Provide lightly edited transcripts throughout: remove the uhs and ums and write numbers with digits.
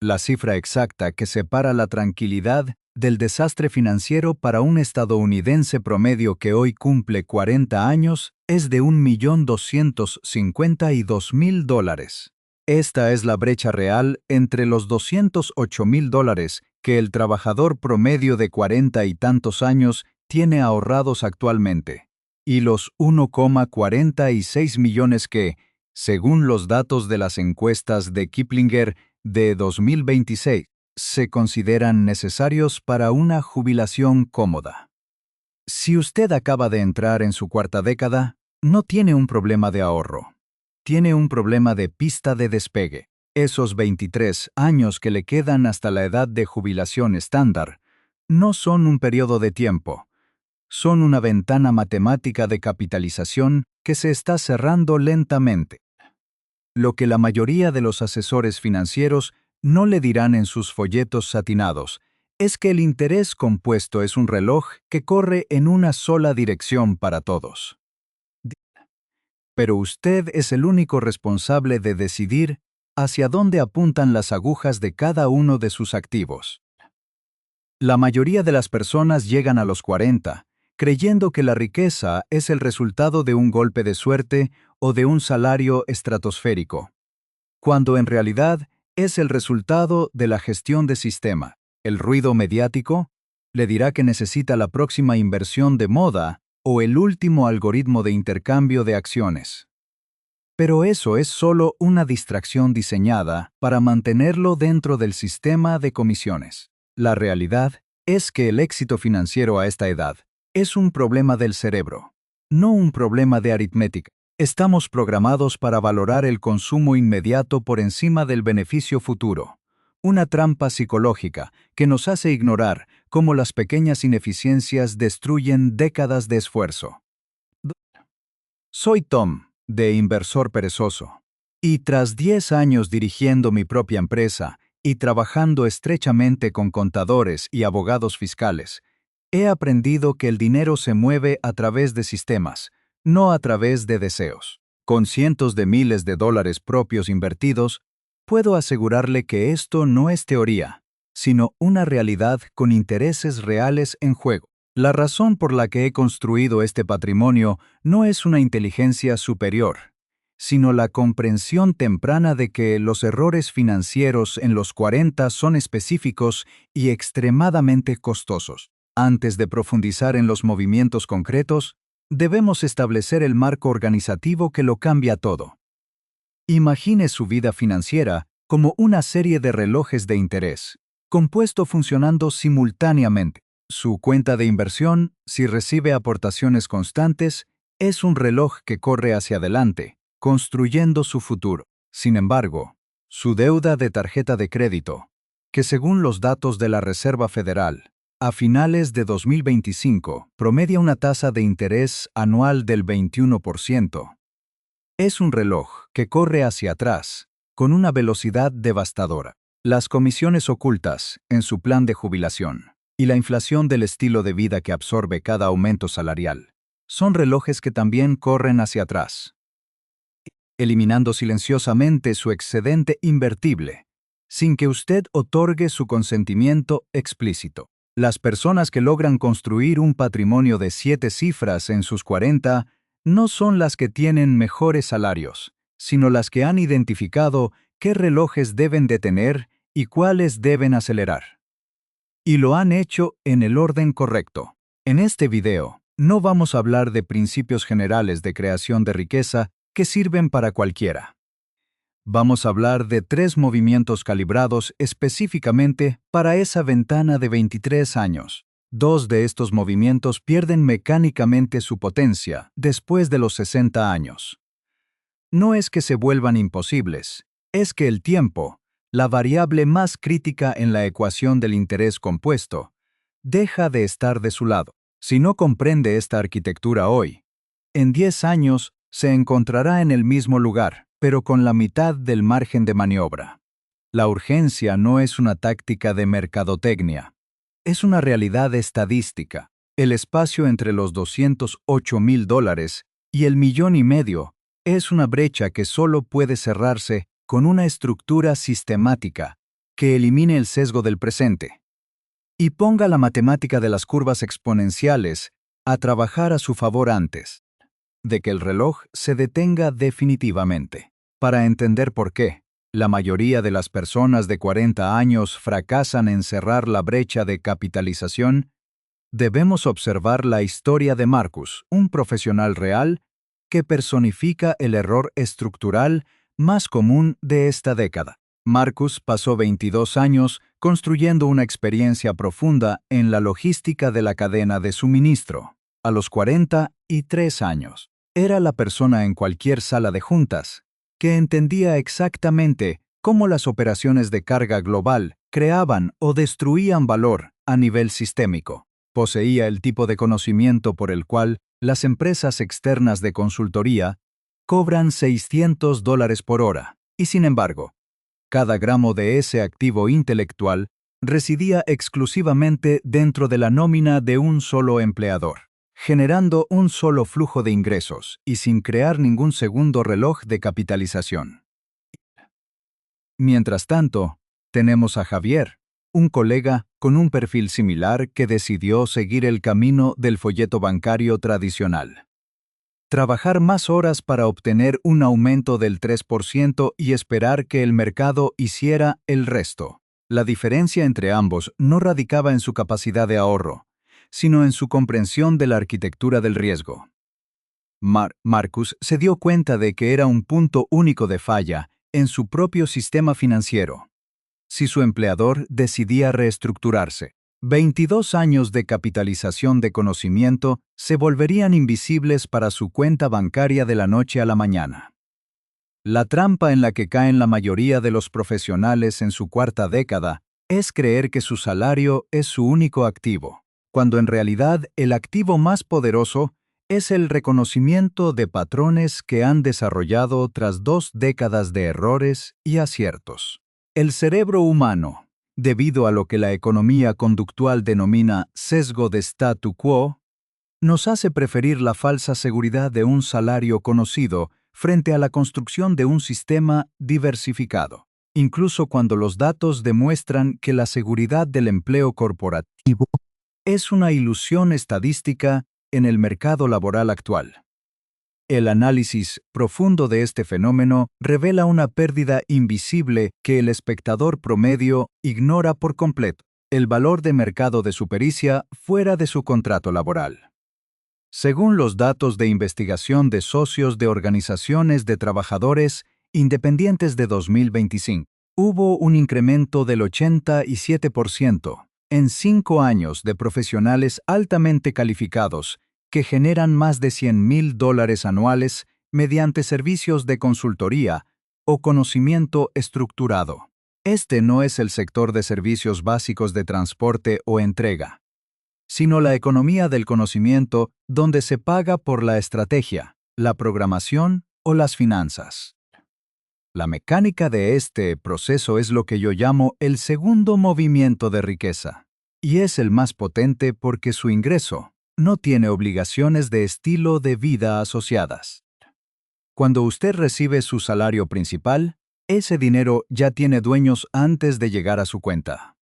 la cifra exacta que separa la tranquilidad del desastre financiero para un estadounidense promedio que hoy cumple 40 años es de $1.252.000. Esta es la brecha real entre los $208.000 que el trabajador promedio de 40 y tantos años tiene ahorrados actualmente, y los 1,46 millones que, según los datos de las encuestas de Kiplinger de 2026, se consideran necesarios para una jubilación cómoda. Si usted acaba de entrar en su cuarta década, no tiene un problema de ahorro. Tiene un problema de pista de despegue. Esos 23 años que le quedan hasta la edad de jubilación estándar no son un periodo de tiempo. Son una ventana matemática de capitalización que se está cerrando lentamente. Lo que la mayoría de los asesores financieros no le dirán en sus folletos satinados es que el interés compuesto es un reloj que corre en una sola dirección para todos. Pero usted es el único responsable de decidir hacia dónde apuntan las agujas de cada uno de sus activos. La mayoría de las personas llegan a los 40, creyendo que la riqueza es el resultado de un golpe de suerte o de un salario estratosférico, cuando en realidad es el resultado de la gestión de sistema. El ruido mediático le dirá que necesita la próxima inversión de moda o el último algoritmo de intercambio de acciones. Pero eso es solo una distracción diseñada para mantenerlo dentro del sistema de comisiones. La realidad es que el éxito financiero a esta edad es un problema del cerebro, no un problema de aritmética. Estamos programados para valorar el consumo inmediato por encima del beneficio futuro, una trampa psicológica que nos hace ignorar cómo las pequeñas ineficiencias destruyen décadas de esfuerzo. Soy Tom, de Inversor Perezoso, y tras 10 años dirigiendo mi propia empresa y trabajando estrechamente con contadores y abogados fiscales, he aprendido que el dinero se mueve a través de sistemas, no a través de deseos. Con cientos de miles de dólares propios invertidos, puedo asegurarle que esto no es teoría, sino una realidad con intereses reales en juego. La razón por la que he construido este patrimonio no es una inteligencia superior, sino la comprensión temprana de que los errores financieros en los 40 son específicos y extremadamente costosos. Antes de profundizar en los movimientos concretos, debemos establecer el marco organizativo que lo cambia todo. Imagine su vida financiera como una serie de relojes de interés, compuesto funcionando simultáneamente. Su cuenta de inversión, si recibe aportaciones constantes, es un reloj que corre hacia adelante, construyendo su futuro. Sin embargo, su deuda de tarjeta de crédito, que según los datos de la Reserva Federal, a finales de 2025 promedia una tasa de interés anual del 21%, es un reloj que corre hacia atrás, con una velocidad devastadora. Las comisiones ocultas en su plan de jubilación y la inflación del estilo de vida que absorbe cada aumento salarial son relojes que también corren hacia atrás, eliminando silenciosamente su excedente invertible, sin que usted otorgue su consentimiento explícito. Las personas que logran construir un patrimonio de 7 cifras en sus 40 no son las que tienen mejores salarios, sino las que han identificado qué relojes deben detener y cuáles deben acelerar. Y lo han hecho en el orden correcto. En este video, no vamos a hablar de principios generales de creación de riqueza que sirven para cualquiera. Vamos a hablar de 3 movimientos calibrados específicamente para esa ventana de 23 años. 2 de estos movimientos pierden mecánicamente su potencia después de los 60 años. No es que se vuelvan imposibles, es que el tiempo, la variable más crítica en la ecuación del interés compuesto, deja de estar de su lado. Si no comprende esta arquitectura hoy, en 10 años se encontrará en el mismo lugar, pero con la mitad del margen de maniobra. La urgencia no es una táctica de mercadotecnia, es una realidad estadística. El espacio entre los $208.000 y el $1,500,000 es una brecha que solo puede cerrarse con una estructura sistemática que elimine el sesgo del presente y ponga la matemática de las curvas exponenciales a trabajar a su favor antes de que el reloj se detenga definitivamente. Para entender por qué la mayoría de las personas de 40 años fracasan en cerrar la brecha de capitalización, debemos observar la historia de Marcus, un profesional real que personifica el error estructural más común de esta década. Marcus pasó 22 años construyendo una experiencia profunda en la logística de la cadena de suministro. A los 43 años, era la persona en cualquier sala de juntas que entendía exactamente cómo las operaciones de carga global creaban o destruían valor a nivel sistémico. Poseía el tipo de conocimiento por el cual las empresas externas de consultoría cobran $600 por hora, y sin embargo, cada gramo de ese activo intelectual residía exclusivamente dentro de la nómina de un solo empleador, generando un solo flujo de ingresos y sin crear ningún segundo reloj de capitalización. Mientras tanto, tenemos a Javier, un colega con un perfil similar que decidió seguir el camino del folleto bancario tradicional. Trabajar más horas para obtener un aumento del 3% y esperar que el mercado hiciera el resto. La diferencia entre ambos no radicaba en su capacidad de ahorro, sino en su comprensión de la arquitectura del riesgo. Marcus se dio cuenta de que era un punto único de falla en su propio sistema financiero. Si su empleador decidía reestructurarse, 22 años de capitalización de conocimiento se volverían invisibles para su cuenta bancaria de la noche a la mañana. La trampa en la que caen la mayoría de los profesionales en su cuarta década es creer que su salario es su único activo, cuando en realidad el activo más poderoso es el reconocimiento de patrones que han desarrollado tras 2 décadas de errores y aciertos. El cerebro humano, debido a lo que la economía conductual denomina sesgo de statu quo, nos hace preferir la falsa seguridad de un salario conocido frente a la construcción de un sistema diversificado, incluso cuando los datos demuestran que la seguridad del empleo corporativo es una ilusión estadística en el mercado laboral actual. El análisis profundo de este fenómeno revela una pérdida invisible que el espectador promedio ignora por completo: el valor de mercado de su pericia fuera de su contrato laboral. Según los datos de investigación de socios de organizaciones de trabajadores independientes de 2025, hubo un incremento del 87% en 5 años de profesionales altamente calificados que generan más de $100,000 anuales mediante servicios de consultoría o conocimiento estructurado. Este no es el sector de servicios básicos de transporte o entrega, sino la economía del conocimiento donde se paga por la estrategia, la programación o las finanzas. La mecánica de este proceso es lo que yo llamo el segundo movimiento de riqueza, y es el más potente porque su ingreso no tiene obligaciones de estilo de vida asociadas. Cuando usted recibe su salario principal, ese dinero ya tiene dueños antes de llegar a su cuenta.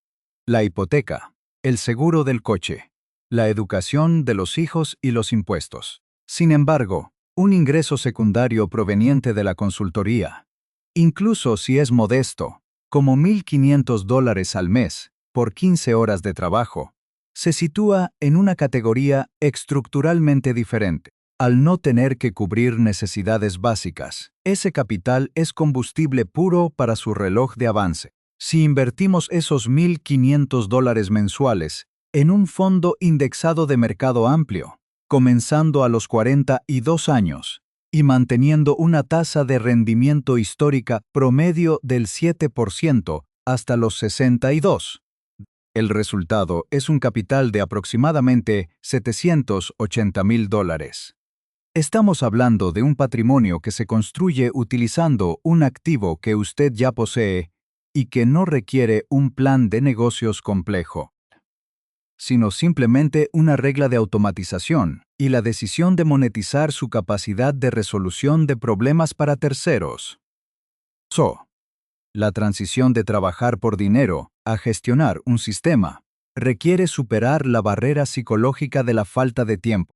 La hipoteca, el seguro del coche, la educación de los hijos y los impuestos. Sin embargo, un ingreso secundario proveniente de la consultoría, incluso si es modesto, como $1,500 al mes por 15 horas de trabajo, se sitúa en una categoría estructuralmente diferente. Al no tener que cubrir necesidades básicas, ese capital es combustible puro para su reloj de avance. Si invertimos esos $1,500 mensuales en un fondo indexado de mercado amplio, comenzando a los 42 años y manteniendo una tasa de rendimiento histórica promedio del 7% hasta los 62, el resultado es un capital de aproximadamente $780,000. Estamos hablando de un patrimonio que se construye utilizando un activo que usted ya posee y que no requiere un plan de negocios complejo, sino simplemente una regla de automatización y la decisión de monetizar su capacidad de resolución de problemas para terceros. La transición de trabajar por dinero a gestionar un sistema requiere superar la barrera psicológica de la falta de tiempo.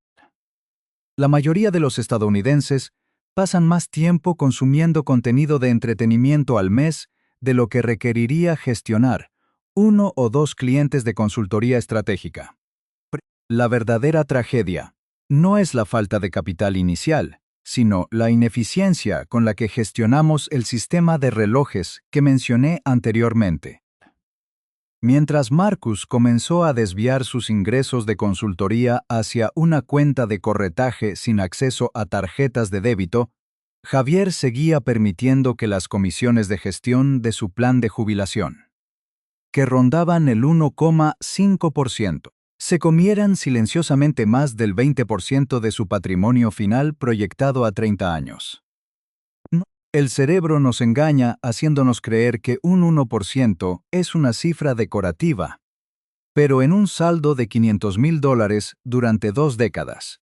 La mayoría de los estadounidenses pasan más tiempo consumiendo contenido de entretenimiento al mes de lo que requeriría gestionar uno o dos clientes de consultoría estratégica. La verdadera tragedia no es la falta de capital inicial, sino la ineficiencia con la que gestionamos el sistema de relojes que mencioné anteriormente. Mientras Marcus comenzó a desviar sus ingresos de consultoría hacia una cuenta de corretaje sin acceso a tarjetas de débito, Javier seguía permitiendo que las comisiones de gestión de su plan de jubilación, que rondaban el 1,5%, se comieran silenciosamente más del 20% de su patrimonio final proyectado a 30 años. El cerebro nos engaña haciéndonos creer que un 1% es una cifra decorativa, pero en un saldo de $500,000 durante 2 décadas.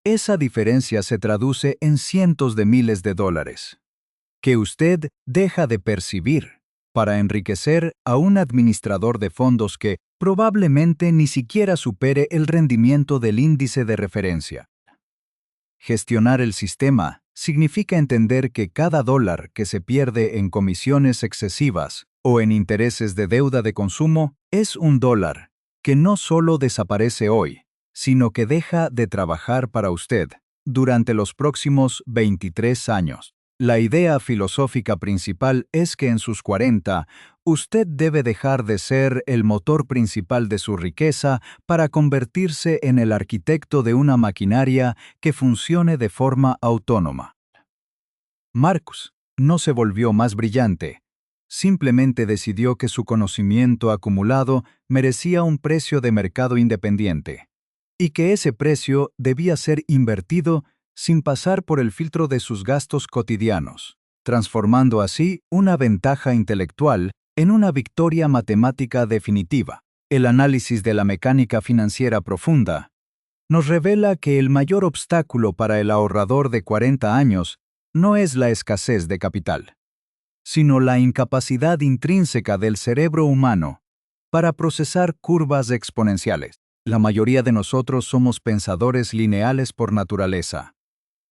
Esa diferencia se traduce en cientos de miles de dólares, que usted deja de percibir para enriquecer a un administrador de fondos que probablemente ni siquiera supere el rendimiento del índice de referencia. Gestionar el sistema significa entender que cada dólar que se pierde en comisiones excesivas o en intereses de deuda de consumo es un dólar que no solo desaparece hoy, sino que deja de trabajar para usted durante los próximos 23 años. La idea filosófica principal es que en sus 40, usted debe dejar de ser el motor principal de su riqueza para convertirse en el arquitecto de una maquinaria que funcione de forma autónoma. Marcus no se volvió más brillante, simplemente decidió que su conocimiento acumulado merecía un precio de mercado independiente, y que ese precio debía ser invertido sin pasar por el filtro de sus gastos cotidianos, transformando así una ventaja intelectual en una victoria matemática definitiva. El análisis de la mecánica financiera profunda nos revela que el mayor obstáculo para el ahorrador de 40 años no es la escasez de capital, sino la incapacidad intrínseca del cerebro humano para procesar curvas exponenciales. La mayoría de nosotros somos pensadores lineales por naturaleza.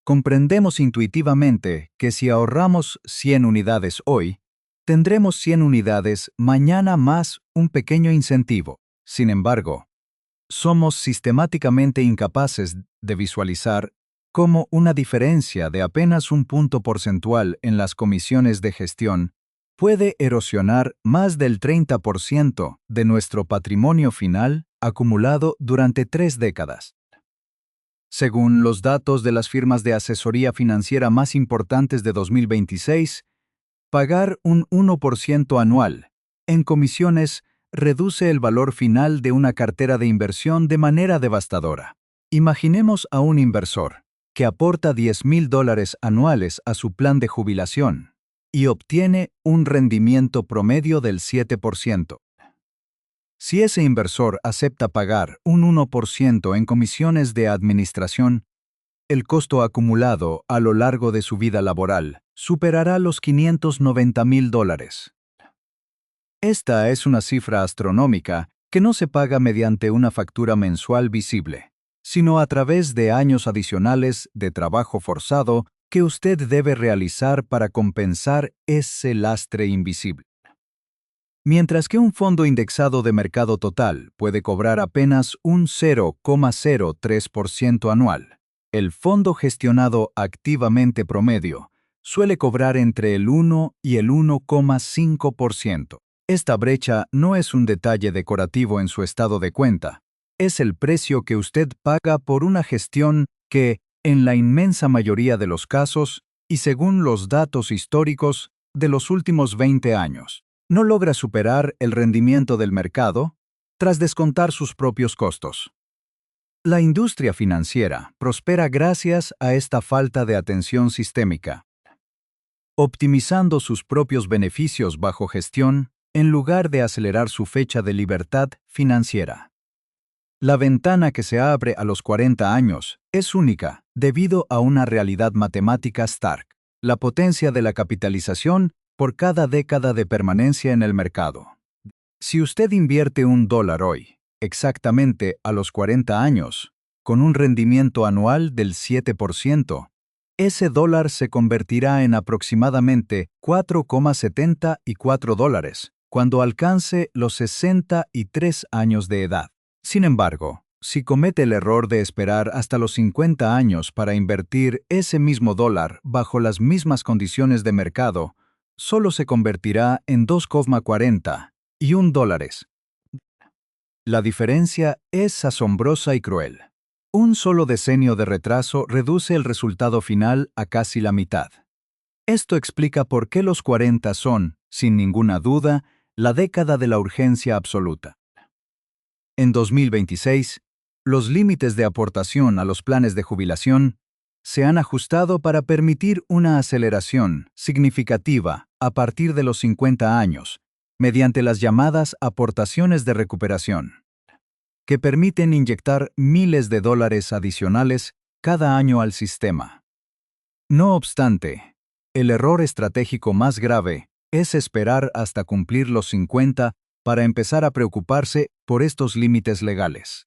Comprendemos intuitivamente que si ahorramos 100 unidades hoy, tendremos 100 unidades mañana más un pequeño incentivo. Sin embargo, somos sistemáticamente incapaces de visualizar cómo una diferencia de apenas un punto porcentual en las comisiones de gestión puede erosionar más del 30% de nuestro patrimonio final acumulado durante 3 décadas. Según los datos de las firmas de asesoría financiera más importantes de 2026, pagar un 1% anual en comisiones reduce el valor final de una cartera de inversión de manera devastadora. Imaginemos a un inversor que aporta $10,000 anuales a su plan de jubilación y obtiene un rendimiento promedio del 7%. Si ese inversor acepta pagar un 1% en comisiones de administración, el costo acumulado a lo largo de su vida laboral superará los $590,000. Esta es una cifra astronómica que no se paga mediante una factura mensual visible, sino a través de años adicionales de trabajo forzado que usted debe realizar para compensar ese lastre invisible. Mientras que un fondo indexado de mercado total puede cobrar apenas un 0,03% anual, el fondo gestionado activamente promedio suele cobrar entre el 1 y el 1,5%. Esta brecha no es un detalle decorativo en su estado de cuenta, es el precio que usted paga por una gestión que, en la inmensa mayoría de los casos, y según los datos históricos de los últimos 20 años, no logra superar el rendimiento del mercado tras descontar sus propios costos. La industria financiera prospera gracias a esta falta de atención sistémica, optimizando sus propios beneficios bajo gestión en lugar de acelerar su fecha de libertad financiera. La ventana que se abre a los 40 años es única debido a una realidad matemática stark. La potencia de la capitalización por cada década de permanencia en el mercado. Si usted invierte $1 hoy, exactamente a los 40 años, con un rendimiento anual del 7%, ese dólar se convertirá en aproximadamente $4,74 cuando alcance los 63 años de edad. Sin embargo, si comete el error de esperar hasta los 50 años para invertir ese mismo dólar bajo las mismas condiciones de mercado, solo se convertirá en $2,41. La diferencia es asombrosa y cruel. Un solo decenio de retraso reduce el resultado final a casi la mitad. Esto explica por qué los 40 son, sin ninguna duda, la década de la urgencia absoluta. En 2026, los límites de aportación a los planes de jubilación se han ajustado para permitir una aceleración significativa a partir de los 50 años, mediante las llamadas aportaciones de recuperación, que permiten inyectar miles de dólares adicionales cada año al sistema. No obstante, el error estratégico más grave es esperar hasta cumplir los 50 para empezar a preocuparse por estos límites legales.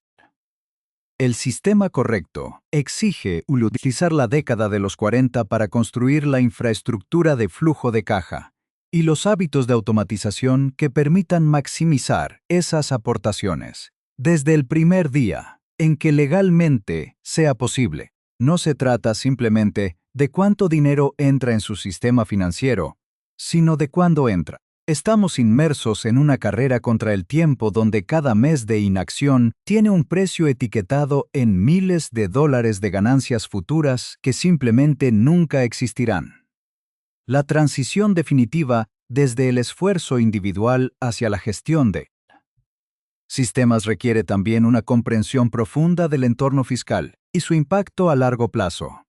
El sistema correcto exige utilizar la década de los 40 para construir la infraestructura de flujo de caja y los hábitos de automatización que permitan maximizar esas aportaciones desde el primer día en que legalmente sea posible. No se trata simplemente de cuánto dinero entra en su sistema financiero, sino de cuándo entra. Estamos inmersos en una carrera contra el tiempo donde cada mes de inacción tiene un precio etiquetado en miles de dólares de ganancias futuras que simplemente nunca existirán. La transición definitiva desde el esfuerzo individual hacia la gestión de sistemas requiere también una comprensión profunda del entorno fiscal y su impacto a largo plazo.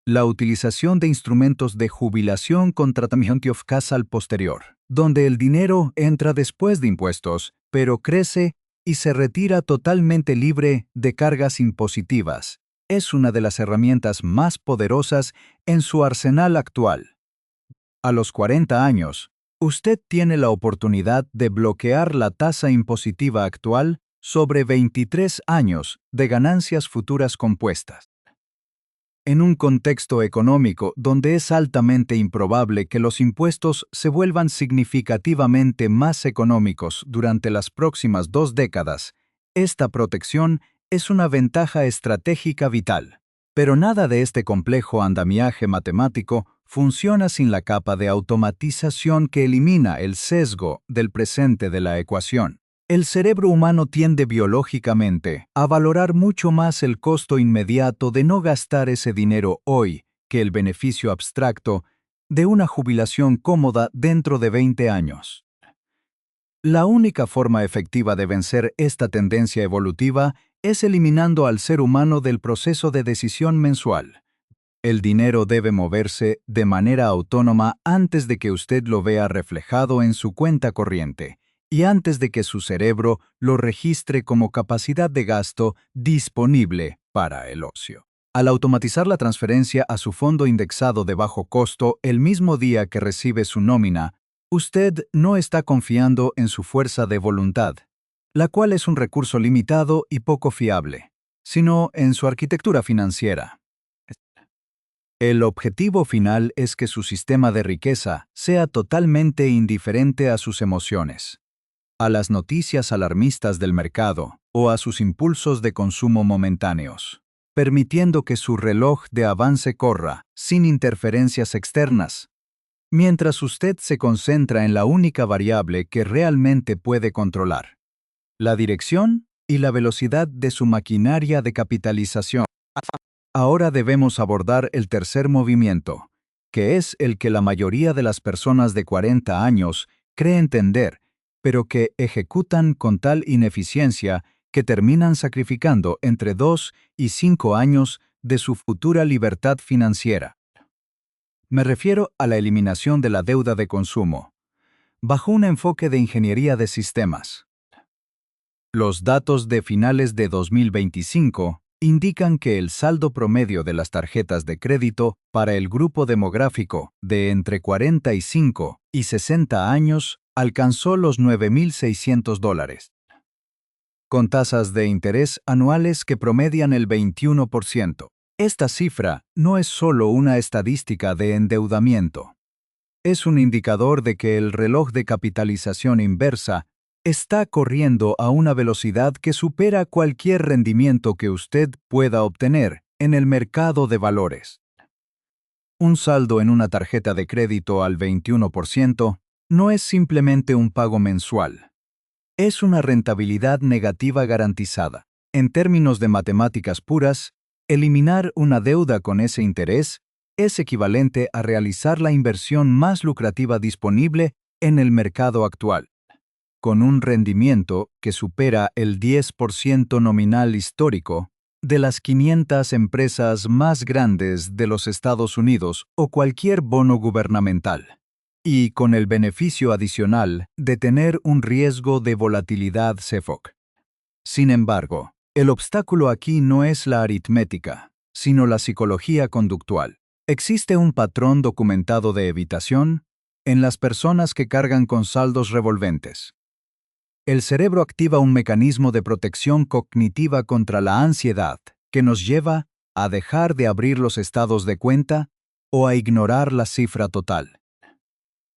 La utilización de instrumentos de jubilación con tratamiento fiscal posterior, donde el dinero entra después de impuestos, pero crece y se retira totalmente libre de cargas impositivas, es una de las herramientas más poderosas en su arsenal actual. A los 40 años, usted tiene la oportunidad de bloquear la tasa impositiva actual sobre 23 años de ganancias futuras compuestas. En un contexto económico donde es altamente improbable que los impuestos se vuelvan significativamente más económicos durante las próximas 2 décadas, esta protección es una ventaja estratégica vital. Pero nada de este complejo andamiaje matemático funciona sin la capa de automatización que elimina el sesgo del presente de la ecuación. El cerebro humano tiende biológicamente a valorar mucho más el costo inmediato de no gastar ese dinero hoy que el beneficio abstracto de una jubilación cómoda dentro de 20 años. La única forma efectiva de vencer esta tendencia evolutiva es eliminando al ser humano del proceso de decisión mensual. El dinero debe moverse de manera autónoma antes de que usted lo vea reflejado en su cuenta corriente y antes de que su cerebro lo registre como capacidad de gasto disponible para el ocio. Al automatizar la transferencia a su fondo indexado de bajo costo el mismo día que recibe su nómina, usted no está confiando en su fuerza de voluntad, la cual es un recurso limitado y poco fiable, sino en su arquitectura financiera. El objetivo final es que su sistema de riqueza sea totalmente indiferente a sus emociones, a las noticias alarmistas del mercado o a sus impulsos de consumo momentáneos, permitiendo que su reloj de avance corra sin interferencias externas, mientras usted se concentra en la única variable que realmente puede controlar: la dirección y la velocidad de su maquinaria de capitalización. Ahora debemos abordar el tercer movimiento, que es el que la mayoría de las personas de 40 años cree entender, pero que ejecutan con tal ineficiencia que terminan sacrificando entre 2 y 5 años de su futura libertad financiera. Me refiero a la eliminación de la deuda de consumo, bajo un enfoque de ingeniería de sistemas. Los datos de finales de 2025 indican que el saldo promedio de las tarjetas de crédito para el grupo demográfico de entre 45 y 60 años alcanzó los $9,600, con tasas de interés anuales que promedian el 21%. Esta cifra no es solo una estadística de endeudamiento. Es un indicador de que el reloj de capitalización inversa está corriendo a una velocidad que supera cualquier rendimiento que usted pueda obtener en el mercado de valores. Un saldo en una tarjeta de crédito al 21% no es simplemente un pago mensual. Es una rentabilidad negativa garantizada. En términos de matemáticas puras, eliminar una deuda con ese interés es equivalente a realizar la inversión más lucrativa disponible en el mercado actual, con un rendimiento que supera el 10% nominal histórico de las 500 empresas más grandes de los Estados Unidos o cualquier bono gubernamental, y con el beneficio adicional de tener un riesgo de volatilidad CFOC. Sin embargo, el obstáculo aquí no es la aritmética, sino la psicología conductual. Existe un patrón documentado de evitación en las personas que cargan con saldos revolventes. El cerebro activa un mecanismo de protección cognitiva contra la ansiedad que nos lleva a dejar de abrir los estados de cuenta o a ignorar la cifra total.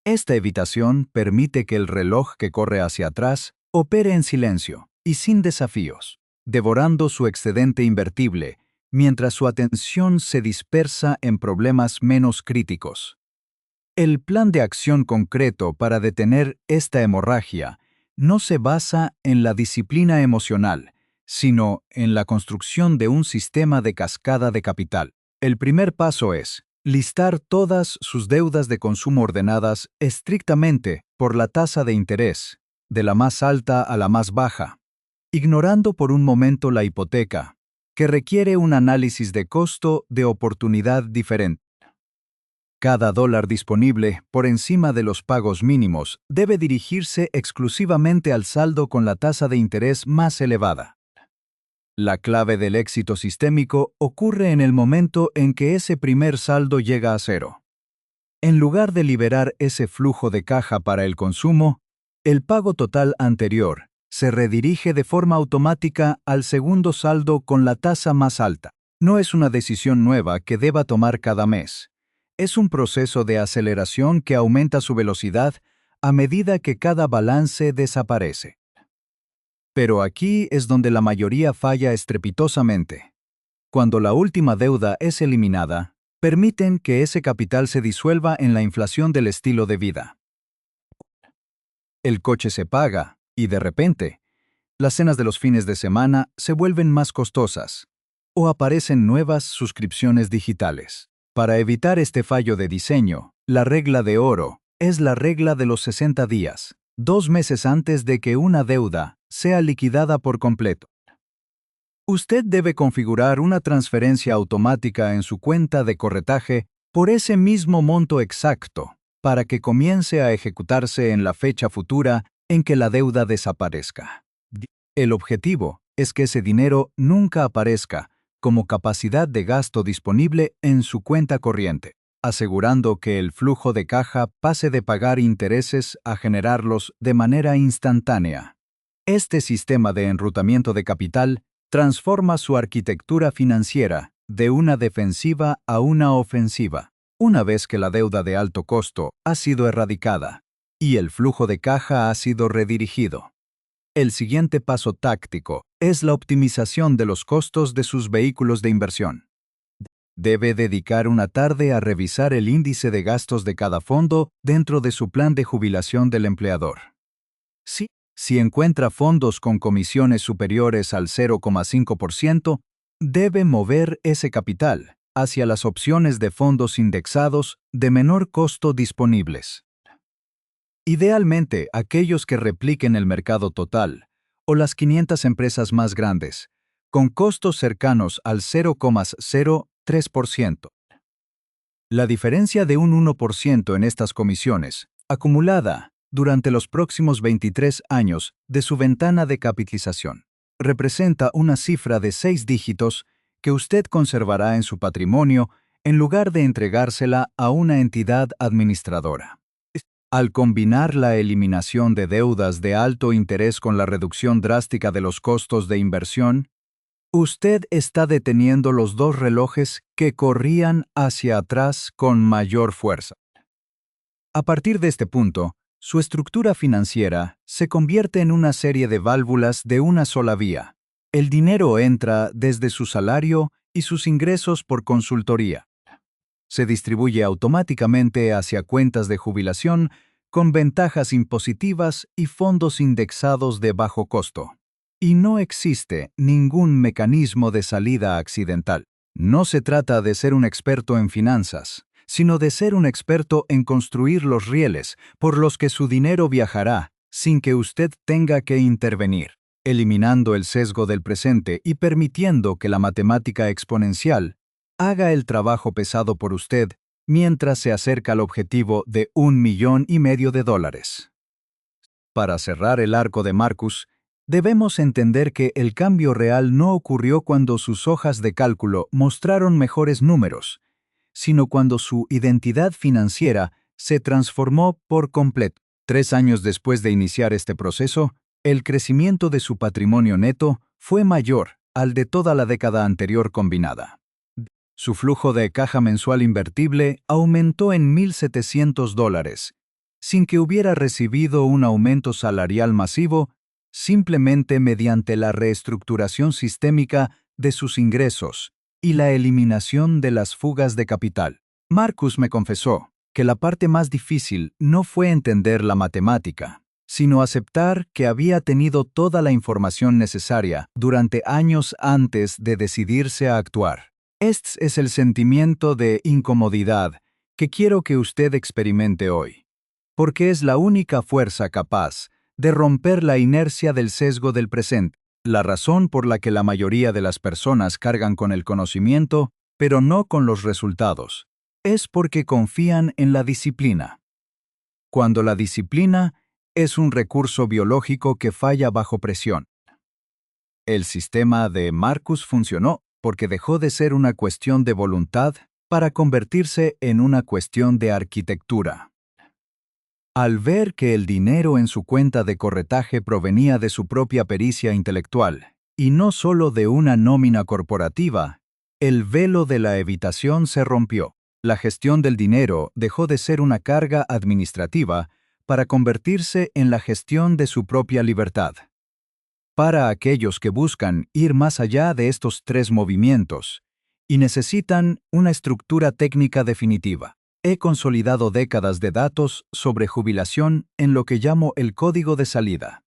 Esta evitación permite que el reloj que corre hacia atrás opere en silencio y sin desafíos, devorando su excedente invertible mientras su atención se dispersa en problemas menos críticos. El plan de acción concreto para detener esta hemorragia no se basa en la disciplina emocional, sino en la construcción de un sistema de cascada de capital. El primer paso es listar todas sus deudas de consumo ordenadas estrictamente por la tasa de interés, de la más alta a la más baja, ignorando por un momento la hipoteca, que requiere un análisis de costo de oportunidad diferente. Cada dólar disponible por encima de los pagos mínimos debe dirigirse exclusivamente al saldo con la tasa de interés más elevada. La clave del éxito sistémico ocurre en el momento en que ese primer saldo llega a cero. En lugar de liberar ese flujo de caja para el consumo, el pago total anterior se redirige de forma automática al segundo saldo con la tasa más alta. No es una decisión nueva que deba tomar cada mes. Es un proceso de aceleración que aumenta su velocidad a medida que cada balance desaparece. Pero aquí es donde la mayoría falla estrepitosamente. Cuando la última deuda es eliminada, permiten que ese capital se disuelva en la inflación del estilo de vida. El coche se paga, y de repente, las cenas de los fines de semana se vuelven más costosas, o aparecen nuevas suscripciones digitales. Para evitar este fallo de diseño, la regla de oro es la regla de los 60 días, 2 meses antes de que una deuda sea liquidada por completo. Usted debe configurar una transferencia automática en su cuenta de corretaje por ese mismo monto exacto, para que comience a ejecutarse en la fecha futura en que la deuda desaparezca. El objetivo es que ese dinero nunca aparezca como capacidad de gasto disponible en su cuenta corriente, asegurando que el flujo de caja pase de pagar intereses a generarlos de manera instantánea. Este sistema de enrutamiento de capital transforma su arquitectura financiera de una defensiva a una ofensiva, una vez que la deuda de alto costo ha sido erradicada y el flujo de caja ha sido redirigido. El siguiente paso táctico es la optimización de los costos de sus vehículos de inversión. Debe dedicar una tarde a revisar el índice de gastos de cada fondo dentro de su plan de jubilación del empleador. Si encuentra fondos con comisiones superiores al 0,5%, debe mover ese capital hacia las opciones de fondos indexados de menor costo disponibles. Idealmente, aquellos que repliquen el mercado total o las 500 empresas más grandes, con costos cercanos al 0,03%. La diferencia de un 1% en estas comisiones, acumulada durante los próximos 23 años de su ventana de capitalización, representa una cifra de 6 dígitos que usted conservará en su patrimonio en lugar de entregársela a una entidad administradora. Al combinar la eliminación de deudas de alto interés con la reducción drástica de los costos de inversión, usted está deteniendo los dos relojes que corrían hacia atrás con mayor fuerza. A partir de este punto, su estructura financiera se convierte en una serie de válvulas de una sola vía. El dinero entra desde su salario y sus ingresos por consultoría. Se distribuye automáticamente hacia cuentas de jubilación con ventajas impositivas y fondos indexados de bajo costo. Y no existe ningún mecanismo de salida accidental. No se trata de ser un experto en finanzas, sino de ser un experto en construir los rieles por los que su dinero viajará sin que usted tenga que intervenir, eliminando el sesgo del presente y permitiendo que la matemática exponencial haga el trabajo pesado por usted mientras se acerca al objetivo de $1,500,000. Para cerrar el arco de Marcus, debemos entender que el cambio real no ocurrió cuando sus hojas de cálculo mostraron mejores números, sino cuando su identidad financiera se transformó por completo. 3 años después de iniciar este proceso, el crecimiento de su patrimonio neto fue mayor al de toda la década anterior combinada. Su flujo de caja mensual invertible aumentó en $1,700, sin que hubiera recibido un aumento salarial masivo, simplemente mediante la reestructuración sistémica de sus ingresos y la eliminación de las fugas de capital. Marcus me confesó que la parte más difícil no fue entender la matemática, sino aceptar que había tenido toda la información necesaria durante años antes de decidirse a actuar. Este es el sentimiento de incomodidad que quiero que usted experimente hoy, porque es la única fuerza capaz de romper la inercia del sesgo del presente. La razón por la que la mayoría de las personas cargan con el conocimiento, pero no con los resultados, es porque confían en la disciplina. Cuando la disciplina es un recurso biológico que falla bajo presión. El sistema de Marcus funcionó porque dejó de ser una cuestión de voluntad para convertirse en una cuestión de arquitectura. Al ver que el dinero en su cuenta de corretaje provenía de su propia pericia intelectual, y no solo de una nómina corporativa, el velo de la evitación se rompió. La gestión del dinero dejó de ser una carga administrativa para convertirse en la gestión de su propia libertad. Para aquellos que buscan ir más allá de estos 3 movimientos y necesitan una estructura técnica definitiva, he consolidado décadas de datos sobre jubilación en lo que llamo el código de salida.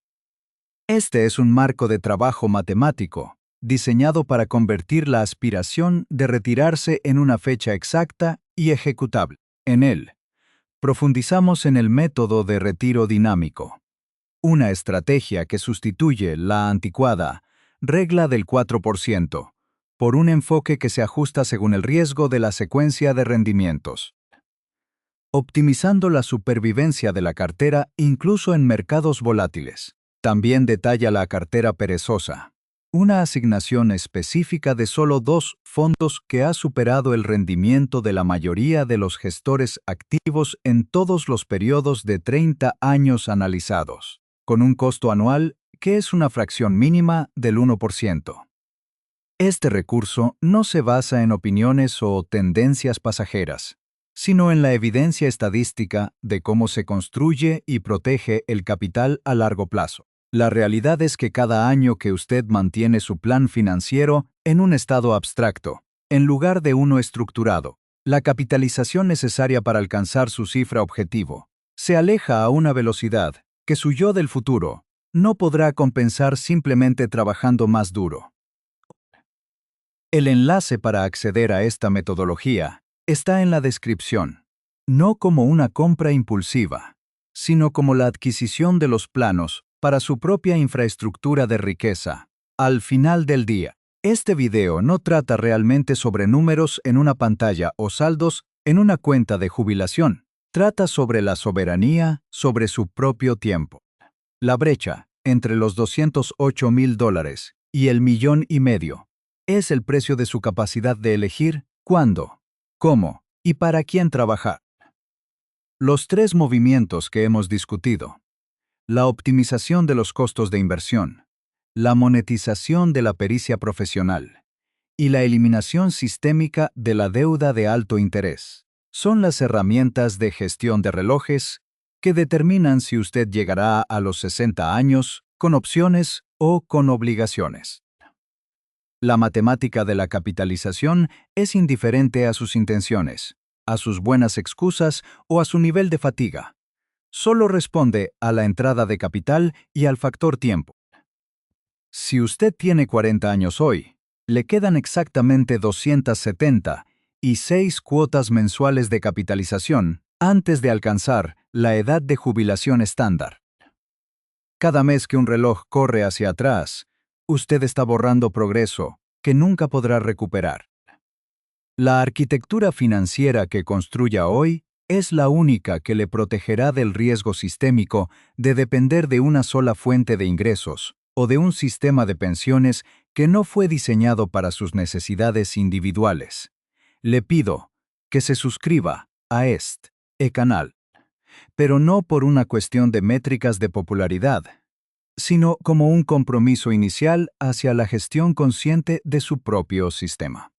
Este es un marco de trabajo matemático, diseñado para convertir la aspiración de retirarse en una fecha exacta y ejecutable. En él, profundizamos en el método de retiro dinámico, una estrategia que sustituye la anticuada regla del 4%, por un enfoque que se ajusta según el riesgo de la secuencia de rendimientos, optimizando la supervivencia de la cartera incluso en mercados volátiles. También detalla la cartera perezosa, una asignación específica de solo 2 fondos que ha superado el rendimiento de la mayoría de los gestores activos en todos los periodos de 30 años analizados, con un costo anual que es una fracción mínima del 1%. Este recurso no se basa en opiniones o tendencias pasajeras, sino en la evidencia estadística de cómo se construye y protege el capital a largo plazo. La realidad es que cada año que usted mantiene su plan financiero en un estado abstracto, en lugar de uno estructurado, la capitalización necesaria para alcanzar su cifra objetivo se aleja a una velocidad que su yo del futuro no podrá compensar simplemente trabajando más duro. El enlace para acceder a esta metodología está en la descripción, no como una compra impulsiva, sino como la adquisición de los planos para su propia infraestructura de riqueza. Al final del día, este video no trata realmente sobre números en una pantalla o saldos en una cuenta de jubilación. Trata sobre la soberanía sobre su propio tiempo. La brecha entre los $208,000 y el $1,500,000 Es el precio de su capacidad de elegir cuándo, cómo y para quién trabajar. Los tres movimientos que hemos discutido: la optimización de los costos de inversión, la monetización de la pericia profesional y la eliminación sistémica de la deuda de alto interés, son las herramientas de gestión de relojes que determinan si usted llegará a los 60 años con opciones o con obligaciones. La matemática de la capitalización es indiferente a sus intenciones, a sus buenas excusas o a su nivel de fatiga. Solo responde a la entrada de capital y al factor tiempo. Si usted tiene 40 años hoy, le quedan exactamente 270 y 6 cuotas mensuales de capitalización antes de alcanzar la edad de jubilación estándar. Cada mes que un reloj corre hacia atrás, usted está borrando progreso que nunca podrá recuperar. La arquitectura financiera que construya hoy es la única que le protegerá del riesgo sistémico de depender de una sola fuente de ingresos o de un sistema de pensiones que no fue diseñado para sus necesidades individuales. Le pido que se suscriba a este canal, pero no por una cuestión de métricas de popularidad, sino como un compromiso inicial hacia la gestión consciente de su propio sistema.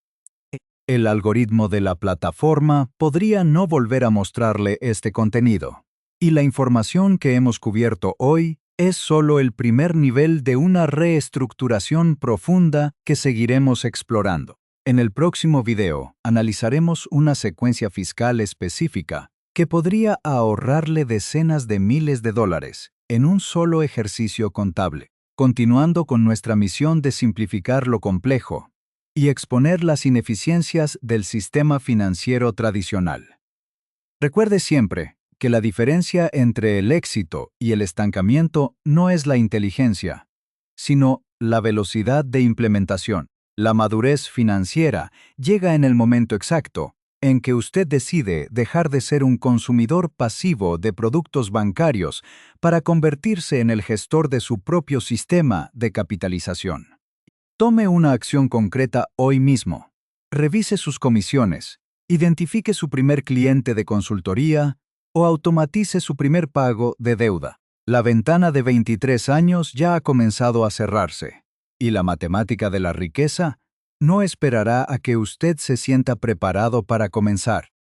El algoritmo de la plataforma podría no volver a mostrarle este contenido, y la información que hemos cubierto hoy es solo el primer nivel de una reestructuración profunda que seguiremos explorando. En el próximo video analizaremos una secuencia fiscal específica que podría ahorrarle decenas de miles de dólares en un solo ejercicio contable, continuando con nuestra misión de simplificar lo complejo y exponer las ineficiencias del sistema financiero tradicional. Recuerde siempre que la diferencia entre el éxito y el estancamiento no es la inteligencia, sino la velocidad de implementación. La madurez financiera llega en el momento exacto en que usted decide dejar de ser un consumidor pasivo de productos bancarios para convertirse en el gestor de su propio sistema de capitalización. Tome una acción concreta hoy mismo. Revise sus comisiones, identifique su primer cliente de consultoría o automatice su primer pago de deuda. La ventana de 23 años ya ha comenzado a cerrarse, y la matemática de la riqueza no esperará a que usted se sienta preparado para comenzar.